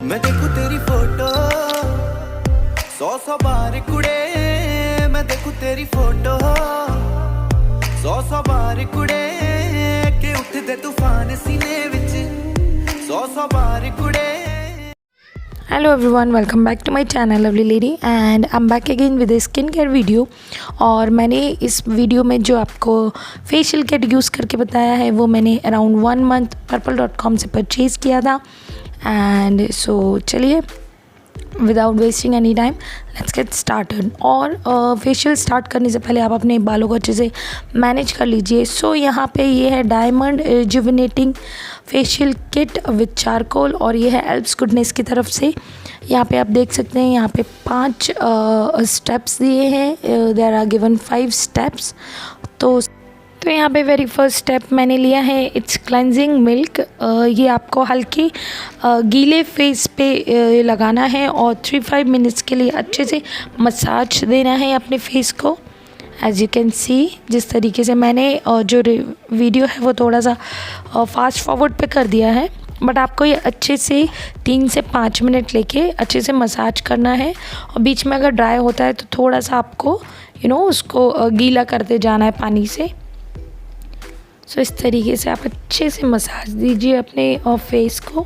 मैं देखूं तेरी फोटो 100 बार कुड़े, मैं देखूं तेरी फोटो 100 बार कुड़े के उठदे तूफान सीने विच 100 बार कुड़े। Hello everyone, welcome back to my channel lovely lady and I am back again with a skin care video. और मैंने इस वीडियो में जो आपको फेशियल किट यूज़ करके बताया है वो मैंने अराउंड 1 मंथ purple.com से परचेज़ किया था। एंड सो चलिए without wasting any time let's get started. और फेशियल स्टार्ट करने से पहले आप अपने बालों को अच्छे से मैनेज कर लीजिए। सो यहाँ पे ये है diamond rejuvenating facial kit with charcoal और ये है एल्प्स गुडनेस की तरफ से। यहाँ पे आप देख सकते हैं, यहाँ पे 5 स्टेप्स दिए हैं। There are given 5 steps. तो यहाँ पे वेरी फर्स्ट स्टेप मैंने लिया है इट्स क्लेंजिंग मिल्क। ये आपको हल्के गीले फेस पे लगाना है और 3-5 मिनट्स के लिए अच्छे से मसाज देना है अपने फेस को। एज यू कैन सी, जिस तरीके से मैंने जो वीडियो है वो थोड़ा सा फास्ट फॉरवर्ड पे कर दिया है, बट आपको ये अच्छे से 3 से 5 मिनट लेके अच्छे से मसाज करना है। और बीच में अगर ड्राई होता है तो थोड़ा सा आपको उसको गीला करते जाना है पानी से। सो इस तरीके से आप अच्छे से मसाज दीजिए अपने फेस को।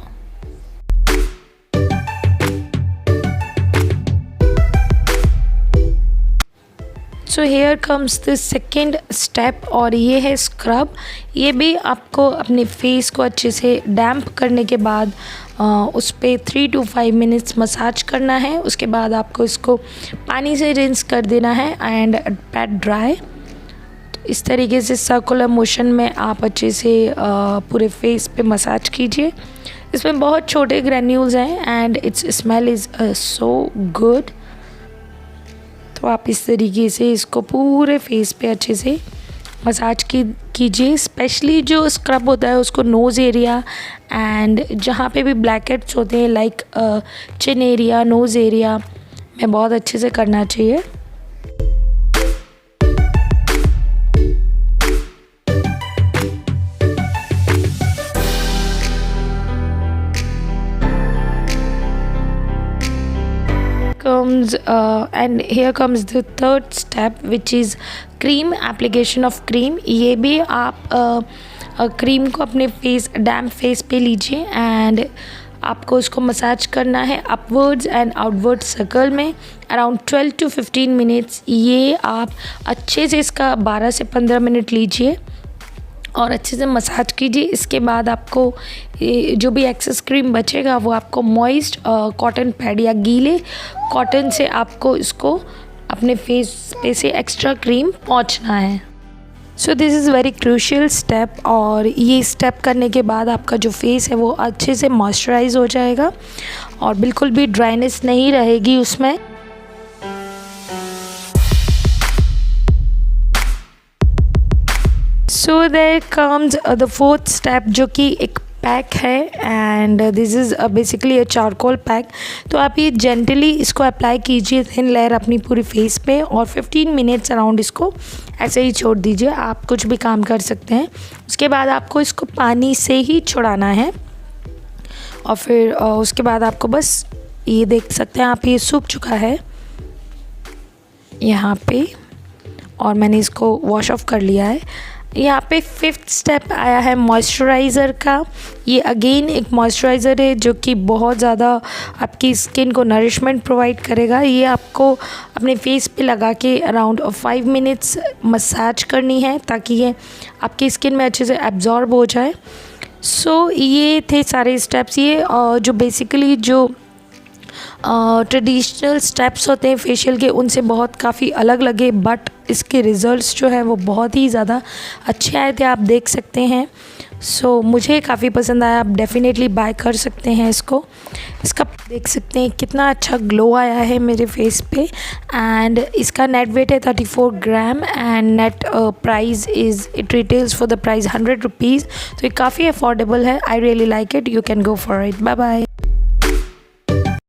So here comes the second step और ये है स्क्रब। ये भी आपको अपने फेस को अच्छे से डैम्प करने के बाद उस पर 3 to 5 मिनट्स मसाज करना है। उसके बाद आपको इसको पानी से रिंस कर देना है एंड पैट ड्राई। इस तरीके से सर्कुलर मोशन में आप अच्छे से पूरे फेस पे मसाज कीजिए। इसमें बहुत छोटे ग्रैन्यूल्स हैं and it's smell is so good. तो आप इस तरीके से इसको पूरे फेस पे अच्छे से मसाज कीजिए। स्पेशली जो स्क्रब होता है उसको नोज़ एरिया एंड जहाँ पे भी ब्लैक हेड्स होते हैं like chin area, nose area में बहुत अच्छे से करना चाहिए। And here comes the third step which is cream application of cream। ये भी आप क्रीम को अपने फेस डैम्प फेस पे लीजिए एंड आपको उसको मसाज करना है अपवर्ड्स एंड आउटवर्ड सर्कल में अराउंड 12 to 15 मिनट्स। ये आप अच्छे से इसका 12 से 15 मिनट लीजिए और अच्छे से मसाज कीजिए। इसके बाद आपको जो भी एक्सेस क्रीम बचेगा वो आपको मॉइस्ट कॉटन पैड या गीले कॉटन से आपको इसको अपने फेस पे से एक्स्ट्रा क्रीम पोंछना है। So this is very crucial step और ये स्टेप करने के बाद आपका जो फेस है वो अच्छे से मॉइस्चराइज हो जाएगा और बिल्कुल भी ड्राइनेस नहीं रहेगी उसमें। So there comes the fourth step जो कि एक पैक है and this is basically a charcoal pack. तो आप ये जेंटली इसको अप्लाई कीजिए थिन लेयर अपनी पूरी फेस पे और 15 मिनट्स अराउंड इसको ऐसे ही छोड़ दीजिए। आप कुछ भी काम कर सकते हैं। उसके बाद आपको इसको पानी से ही छुड़ाना है और फिर उसके बाद आपको बस ये देख सकते हैं आप, ये सूख चुका है यहाँ पे और मैंने इसको वॉश ऑफ कर लिया है। यहाँ पे 5th स्टेप आया है मॉइस्चराइज़र का। ये अगेन एक मॉइस्चराइज़र है जो कि बहुत ज़्यादा आपकी स्किन को नरिशमेंट प्रोवाइड करेगा। ये आपको अपने फेस पे लगा के अराउंड 5 मिनट्स मसाज करनी है ताकि ये आपकी स्किन में अच्छे से एब्जॉर्ब हो जाए। सो ये थे सारे स्टेप्स। ये जो बेसिकली जो ट्रेडिशनल स्टेप्स होते हैं फेशियल के उनसे बहुत काफ़ी अलग लगे, बट इसके रिज़ल्ट्स जो है वो बहुत ही ज़्यादा अच्छे आए थे, आप देख सकते हैं। सो मुझे काफ़ी पसंद आया, आप डेफिनेटली बाय कर सकते हैं इसको। इसका देख सकते हैं कितना अच्छा ग्लो आया है मेरे फेस पे एंड इसका नेट वेट है 34 gram and net price is it retails for the price 100 rupees. तो ये काफ़ी अफोर्डेबल है। I really like it, you can go for it. Bye bye.